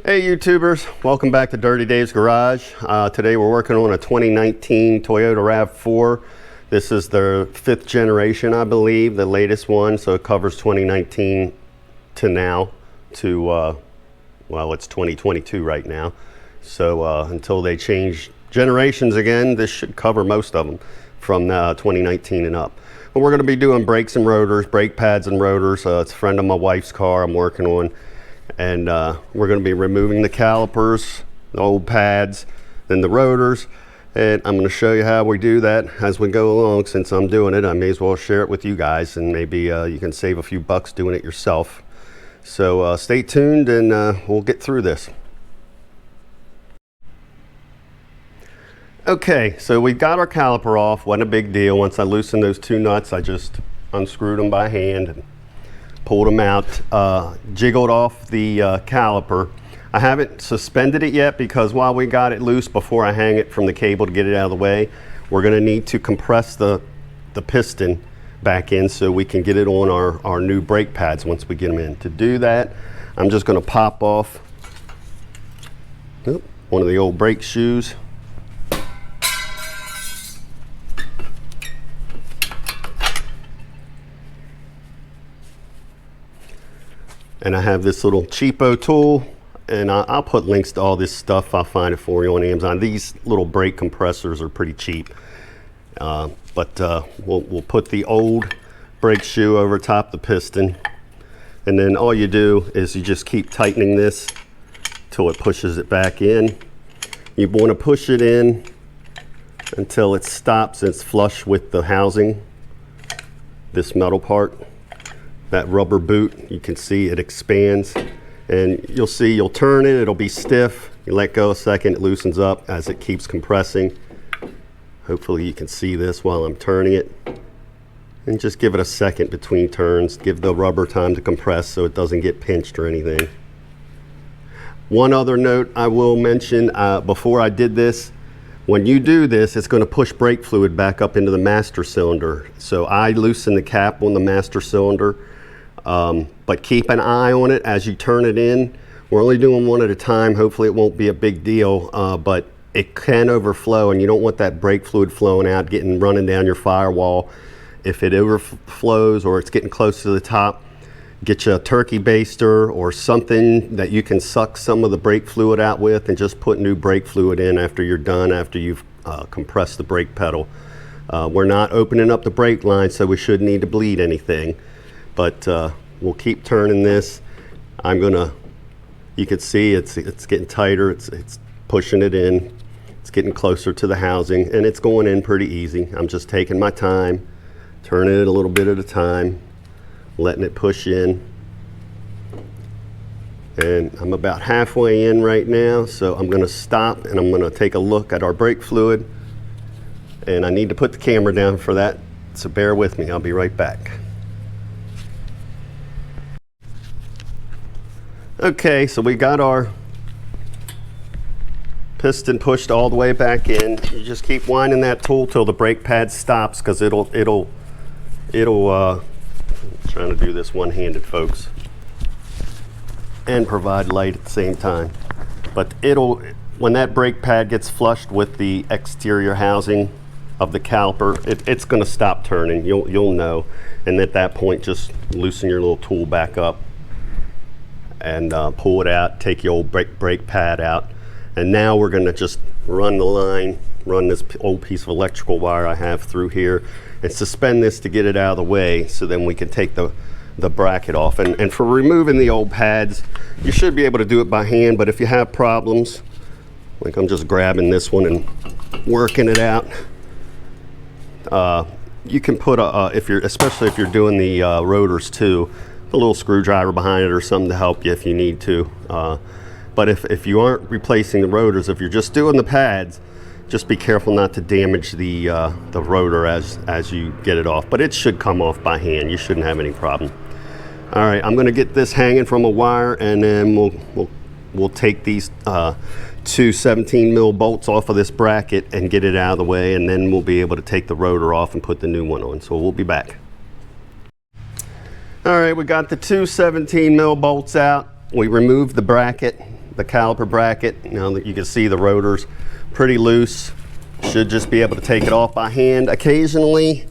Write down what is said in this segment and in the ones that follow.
Hey YouTubers, welcome back to Dirty Dave's Garage. Today we're working on a 2019 Toyota Rav4. This is their 5th generation, I believe, the latest one, so it covers 2019 to now to, well, it's 2022 right now. So until they change generations again, this should cover most of them from 2019 and up. But we're going to be doing brakes and rotors, brake pads and rotors. It's a friend of my wife's car I'm working on. And we're going to be removing the calipers, the old pads, then the rotors, and I'm going to show you how we do that as we go along. Since I'm doing it, I may as well share it with you guys, and maybe you can save a few bucks doing it yourself. So stay tuned and we'll get through this. Okay, so we got our caliper off. Wasn't a big deal. Once I loosened those two nuts, I just unscrewed them by hand and pulled them out, jiggled off the caliper. I haven't suspended it yet because while we got it loose, before I hang it from the cable to get it out of the way, we're going to need to compress the piston back in so we can get it on our new brake pads once we get them in. To do that, I'm just going to pop off one of the old brake shoes. And I have this little cheapo tool, and I'll put links to all this stuff. I'll find it for you on Amazon. These little brake compressors are pretty cheap. We'll put the old brake shoe over top the piston. And then all you do is you just keep tightening this till it pushes it back in. You want to push it in until it stops and it's flush with the housing, this metal part. That rubber boot, you can see it expands, and you'll turn it, it'll be stiff. You let go a second, it loosens up as it keeps compressing. Hopefully you can see this while I'm turning it. And just give it a second between turns. Give the rubber time to compress so it doesn't get pinched or anything. One other note I will mention before I did this, when you do this, it's going to push brake fluid back up into the master cylinder. So I loosen the cap on the master cylinder. But keep an eye on it as you turn it in. We're only doing one at a time. Hopefully it won't be a big deal, but it can overflow, and you don't want that brake fluid flowing out, running down your firewall. If it overflows or it's getting close to the top, get you a turkey baster or something that you can suck some of the brake fluid out with, and just put new brake fluid in after you're done, after you've compressed the brake pedal. We're not opening up the brake line, so we shouldn't need to bleed anything. But we'll keep turning this. You can see it's getting tighter, it's pushing it in, it's getting closer to the housing, and it's going in pretty easy. I'm just taking my time, turning it a little bit at a time, letting it push in. And I'm about halfway in right now, so I'm gonna stop and I'm gonna take a look at our brake fluid. And I need to put the camera down for that, so bear with me, I'll be right back. Okay, so we got our piston pushed all the way back in. You just keep winding that tool till the brake pad stops, because it'll I'm trying to do this one-handed, folks, and provide light at the same time. But when that brake pad gets flushed with the exterior housing of the caliper, it's going to stop turning. You'll know, and at that point, just loosen your little tool back up and pull it out, take your old brake pad out. And now we're gonna just run the line, run this old piece of electrical wire I have through here, and suspend this to get it out of the way, so then we can take the bracket off. And for removing the old pads, you should be able to do it by hand, but if you have problems, like I'm just grabbing this one and working it out, you can put especially if you're doing the rotors too, a little screwdriver behind it or something to help you if you need to. But if you aren't replacing the rotors, if you're just doing the pads, just be careful not to damage the rotor as you get it off. But it should come off by hand. You shouldn't have any problem. All right, I'm gonna get this hanging from a wire, and then we'll take these two 17 mil bolts off of this bracket and get it out of the way, and then we'll be able to take the rotor off and put the new one on. So we'll be back. All right, we got the two 17 mil bolts out. We removed the bracket the caliper bracket. Now that you can see the rotor's pretty loose, should just be able to take it off by hand. Occasionally,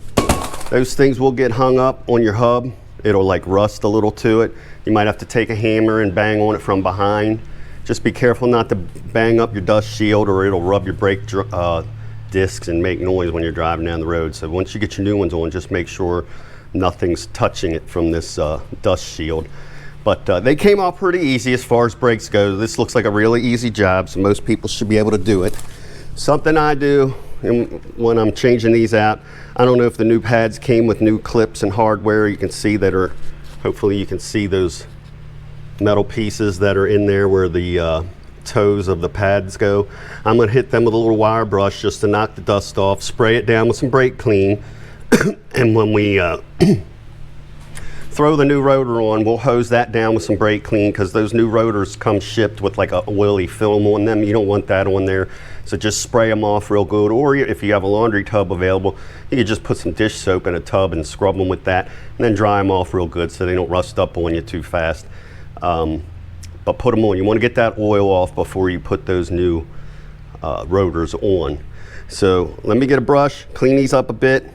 those things will get hung up on your hub. It'll like rust a little to it. You might have to take a hammer and bang on it from behind. Just be careful not to bang up your dust shield or it'll rub your brake discs and make noise when you're driving down the road. So once you get your new ones on, just make sure nothing's touching it from this dust shield. But they came off pretty easy as far as brakes go. This looks like a really easy job, so most people should be able to do it. Something I do when I'm changing these out, I don't know if the new pads came with new clips and hardware. You can see that are, hopefully you can see those metal pieces that are in there where the toes of the pads go. I'm going to hit them with a little wire brush just to knock the dust off, spray it down with some brake clean, and when we throw the new rotor on, we'll hose that down with some brake clean because those new rotors come shipped with like a oily film on them. You don't want that on there. So just spray them off real good, or if you have a laundry tub available, you can just put some dish soap in a tub and scrub them with that, and then dry them off real good so they don't rust up on you too fast. But put them on. You want to get that oil off before you put those new rotors on. So let me get a brush, clean these up a bit,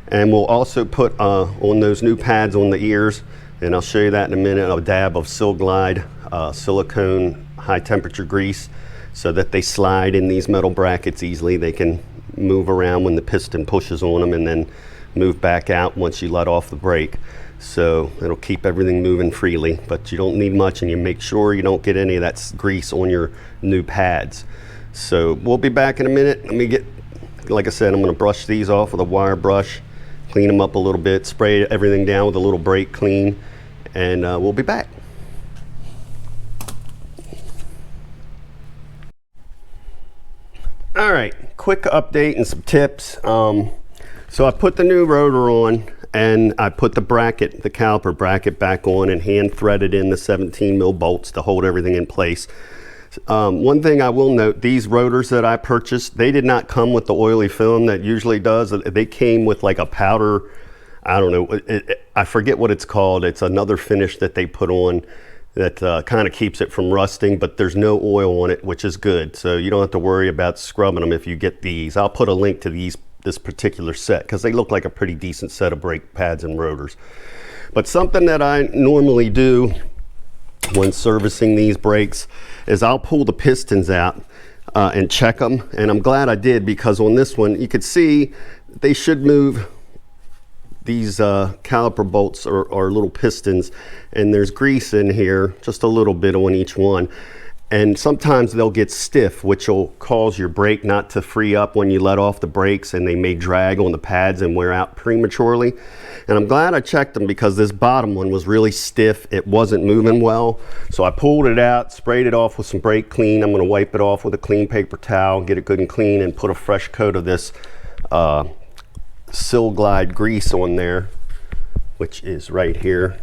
and we'll also put on those new pads on the ears, and I'll show you that in a minute, a dab of Sil-Glide silicone high temperature grease so that they slide in these metal brackets easily. They can move around when the piston pushes on them and then move back out once you let off the brake. So it'll keep everything moving freely, but you don't need much, and you make sure you don't get any of that grease on your new pads. So we'll be back in a minute. Let me get, like I said, I'm going to brush these off with a wire brush, clean them up a little bit, spray everything down with a little brake clean, and we'll be back. All right, quick update and some tips. So I put the new rotor on, and I put the bracket, the caliper bracket back on, and hand threaded in the 17 mil bolts to hold everything in place. One thing I will note, these rotors that I purchased, they did not come with the oily film that usually does. They came with like a powder, I don't know, I forget what it's called. It's another finish that they put on that kind of keeps it from rusting, but there's no oil on it, which is good. So you don't have to worry about scrubbing them if you get these. I'll put a link to this particular set because they look like a pretty decent set of brake pads and rotors. But something that I normally do when servicing these brakes is I'll pull the pistons out and check them, and I'm glad I did because on this one you could see they should move. These caliper bolts are little pistons, and there's grease in here, just a little bit on each one. And sometimes they'll get stiff, which will cause your brake not to free up when you let off the brakes, and they may drag on the pads and wear out prematurely. And I'm glad I checked them because this bottom one was really stiff. It wasn't moving well. So I pulled it out, sprayed it off with some brake clean. I'm gonna wipe it off with a clean paper towel, get it good and clean, and put a fresh coat of this Sil-Glide grease on there, which is right here.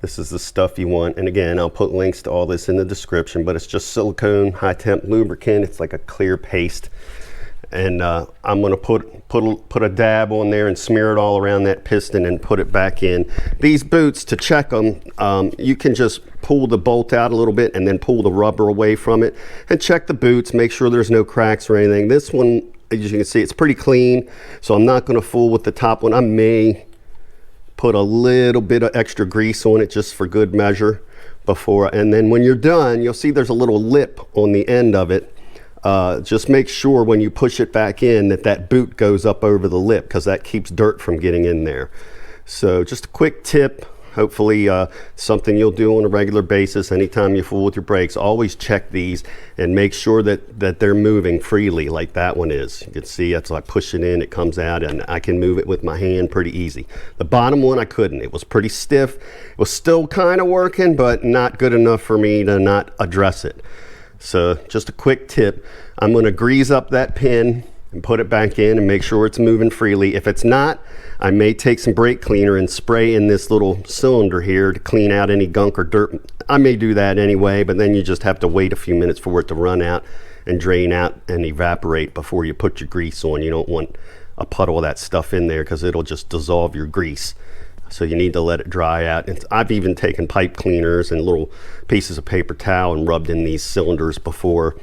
This is the stuff you want, and again, I'll put links to all this in the description, but it's just silicone high temp lubricant. It's like a clear paste, and I'm gonna put a dab on there and smear it all around that piston and put it back in. These boots, to check them, you can just pull the bolt out a little bit and then pull the rubber away from it and check the boots, make sure there's no cracks or anything. This one, as you can see, it's pretty clean, so I'm not going to fool with the top one. I may put a little bit of extra grease on it just for good measure before, and then when you're done, you'll see there's a little lip on the end of it. Just make sure when you push it back in that boot goes up over the lip, because that keeps dirt from getting in there. So just a quick tip, hopefully something you'll do on a regular basis anytime you fool with your brakes. Always check these and make sure that they're moving freely like that one is. You can see that's like pushing in, it comes out, and I can move it with my hand pretty easy. The bottom one I couldn't. It was pretty stiff. It was still kind of working, but not good enough for me to not address it. So just a quick tip, I'm going to grease up that pin and put it back in and make sure it's moving freely. If it's not, I may take some brake cleaner and spray in this little cylinder here to clean out any gunk or dirt. I may do that anyway, but then you just have to wait a few minutes for it to run out and drain out and evaporate before you put your grease on. You don't want a puddle of that stuff in there because it'll just dissolve your grease. So you need to let it dry out. And I've even taken pipe cleaners and little pieces of paper towel and rubbed in these cylinders before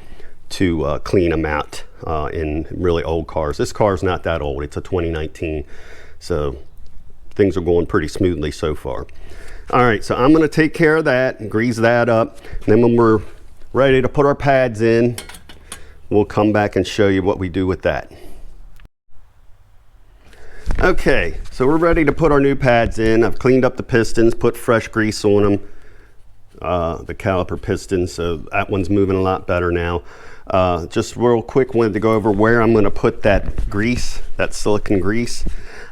to clean them out in really old cars. This car is not that old. It's a 2019. So things are going pretty smoothly so far. All right, so I'm going to take care of that and grease that up. And then when we're ready to put our pads in, we'll come back and show you what we do with that. Okay, so we're ready to put our new pads in. I've cleaned up the pistons, put fresh grease on them, the caliper pistons, so that one's moving a lot better now. Just real quick, wanted to go over where I'm going to put that grease, that silicone grease.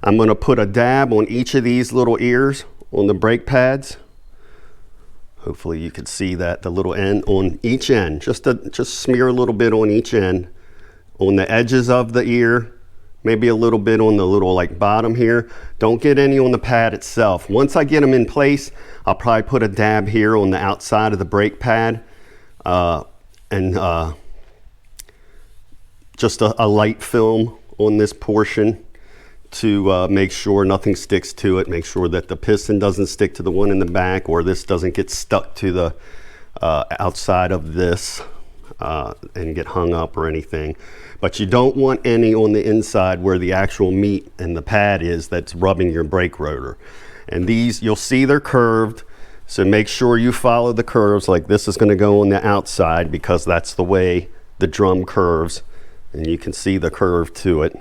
I'm going to put a dab on each of these little ears on the brake pads. Hopefully you can see that, the little end on each end. Just smear a little bit on each end, on the edges of the ear. Maybe a little bit on the little like bottom here. Don't get any on the pad itself. Once I get them in place, I'll probably put a dab here on the outside of the brake pad and just a light film on this portion to make sure nothing sticks to it. Make sure that the piston doesn't stick to the one in the back, or this doesn't get stuck to the outside of this and get hung up or anything. But you don't want any on the inside where the actual meat and the pad is that's rubbing your brake rotor. And these, you'll see they're curved, so make sure you follow the curves. Like this is going to go on the outside because that's the way the drum curves, and you can see the curve to it.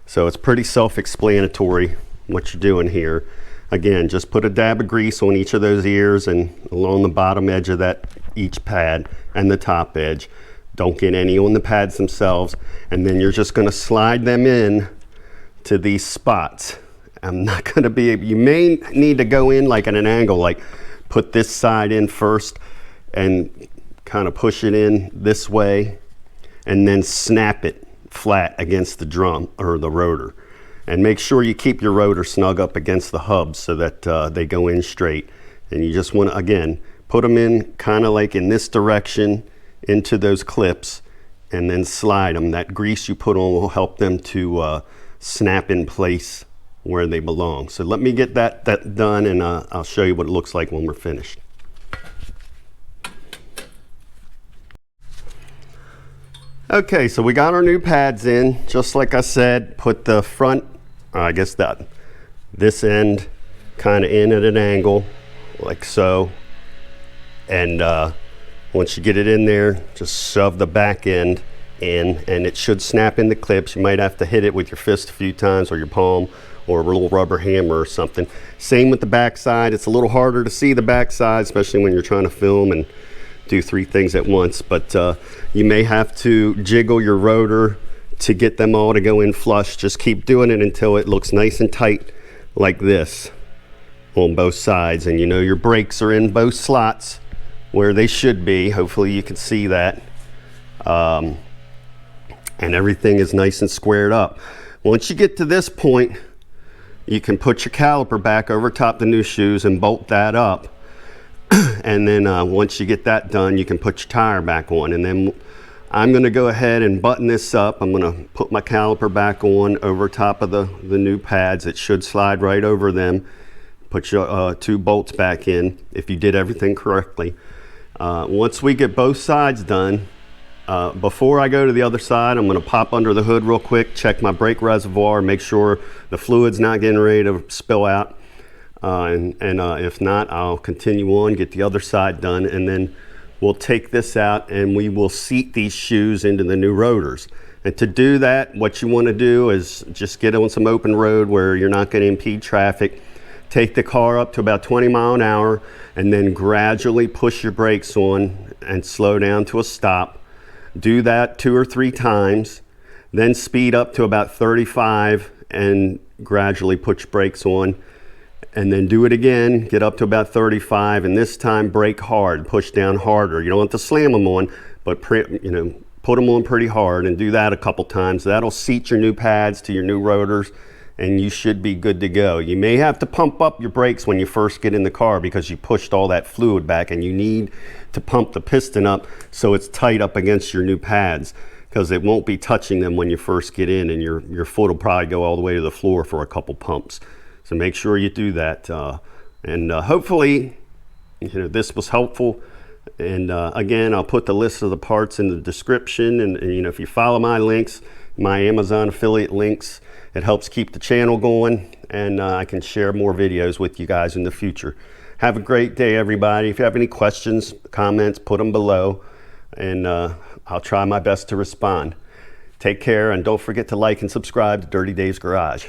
So it's pretty self-explanatory what you're doing here. Again, just put a dab of grease on each of those ears and along the bottom edge of that each pad and the top edge. Don't get any on the pads themselves, and then you're just going to slide them in to these spots. I'm not going to be able, you may need to go in like at an angle, like put this side in first and kind of push it in this way and then snap it flat against the drum or the rotor. And make sure you keep your rotor snug up against the hubs so that they go in straight. And you just want to, again, put them in kind of like in this direction into those clips and then slide them. That grease you put on will help them to snap in place where they belong. So let me get that done, and I'll show you what it looks like when we're finished. Okay, so we got our new pads in. Just like I said, put the front, I guess this end kind of in at an angle like so, and once you get it in there, just shove the back end in and it should snap into clips. You might have to hit it with your fist a few times or your palm or a little rubber hammer or something. Same with the back side. It's a little harder to see the back side, especially when you're trying to film and do 3 things at once, but you may have to jiggle your rotor to get them all to go in flush. Just keep doing it until it looks nice and tight like this on both sides, and you know your brakes are in both slots where they should be. Hopefully you can see that, and everything is nice and squared up. Once you get to this point, you can put your caliper back over top the new shoes and bolt that up. And then once you get that done, you can put your tire back on. And then I'm going to go ahead and button this up. I'm going to put my caliper back on over top of the new pads. It should slide right over them. Put your 2 bolts back in if you did everything correctly. Once we get both sides done, before I go to the other side, I'm going to pop under the hood real quick, check my brake reservoir, make sure the fluid's not getting ready to spill out. If not, I'll continue on, get the other side done, and then we'll take this out and we will seat these shoes into the new rotors. And to do that, what you want to do is just get on some open road where you're not going to impede traffic. Take the car up to about 20 miles an hour and then gradually push your brakes on and slow down to a stop. Do that 2 or 3 times, then speed up to about 35 and gradually put your brakes on. And then do it again, get up to about 35, and this time brake hard, push down harder. You don't have to slam them on, but put them on pretty hard, and do that a couple times. That'll seat your new pads to your new rotors, and you should be good to go. You may have to pump up your brakes when you first get in the car because you pushed all that fluid back, and you need to pump the piston up so it's tight up against your new pads, because it won't be touching them when you first get in, and your foot will probably go all the way to the floor for a couple pumps. So make sure you do that. And hopefully, this was helpful. And again, I'll put the list of the parts in the description. And if you follow my links, my Amazon affiliate links, it helps keep the channel going, and I can share more videos with you guys in the future. Have a great day, everybody. If you have any questions, comments, put them below, and I'll try my best to respond. Take care, and don't forget to like and subscribe to Dirty Dave's Garage.